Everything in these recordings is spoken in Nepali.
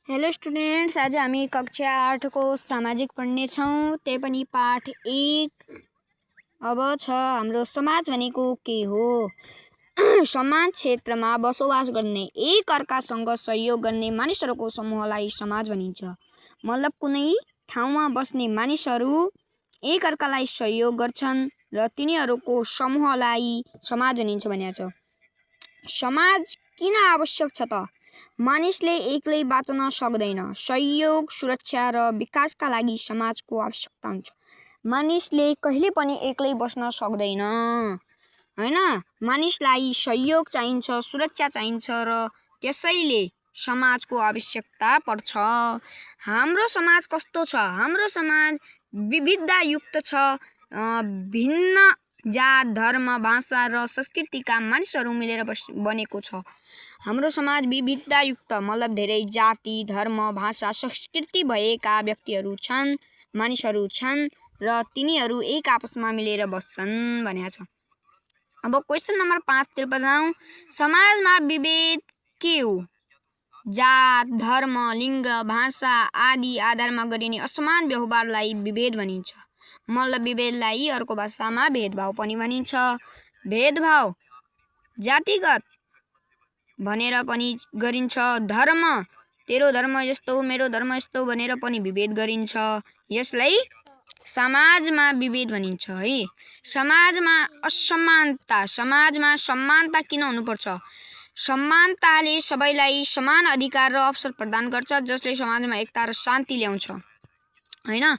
हेलो स्टुडेन्ट्स, आज हामी कक्षा 8 को सामाजिक पढ्ने छौं। त्यही पनि पाठ 1। अब छ हाम्रो समाज भनेको के हो। समाज क्षेत्रमा बसोबास गर्ने एक अर्कासँग सहयोग गर्ने मानिसहरूको समूहलाई समाज भनिन्छ। मतलब कुनै ठाउँमा बस्ने मानिसहरू एक अर्कालाई सहयोग गर्छन् र तिनीहरूको समूहलाई समाज भनिन्छ भनेको छ। समाज किन आवश्यक छ त? मानिसले एक्लै बाँच्न सक्दैन। सहयोग, सुरक्षा र विकासका लागि समाजको आवश्यकता हुन्छ। मानिसले कहिले पनि एक्लै बस्न सक्दैन, हैन? मानिसलाई सहयोग चाहिन्छ, सुरक्षा चाहिन्छ र त्यसैले समाजको आवश्यकता पर्छ। हाम्रो समाज कस्तो छ? हाम्रो समाज विविधतायुक्त छ। भिन्न जात, धर्म, भाषा र संस्कृतिका मानिसहरू मिलेर बनेको छ। हाम्रो समाज विविधतायुक्त मतलब धेरै जाति, धर्म, भाषा, संस्कृति भएका व्यक्तिहरू छन्, मानिसहरू छन् र तिनीहरू एक आपसमा मिलेर बस्छन् भनेको छ। अब क्वेशन नम्बर 5 तिर जाउँ। समाजमा विभेद के हो? जात, धर्म, लिङ्ग, भाषा आदि आधारमा गरिने असमान व्यवहारलाई विभेद भनिन्छ। मतलब विभेदलाई अर्को भाषामा भेदभाव पनि भनिन्छ। भेदभाव जातिगत भनेर पनि गरिन्छ। धर्म, तेरो धर्म यस्तो, मेरो धर्म यस्तो भनेर पनि विभेद गरिन्छ। यसलाई समाजमा विभेद भनिन्छ है। समाजमा असमानता, समाजमा समानता किन हुनुपर्छ? समानताले सबैलाई समान अधिकार र अवसर प्रदान गर्छ, जसले समाजमा एकता र शान्ति ल्याउँछ, हैन?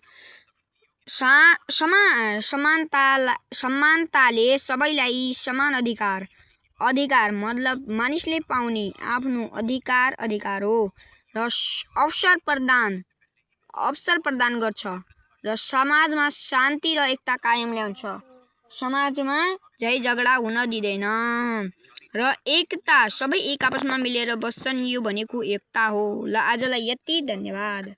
समानताले सबैलाई समान अधिकार मतलब मानिसले पाउने आफ्नो अधिकार हो र अवसर प्रदान गर्छ र समाजमा शान्ति र एकता कायम ल्याउँछ। समाजमा झै झगडा हुन दिँदैन र एकता, सबै एक आपसमा मिलेर बस्छन्। यो भनेको एकता हो। ल आजलाई यति, धन्यवाद।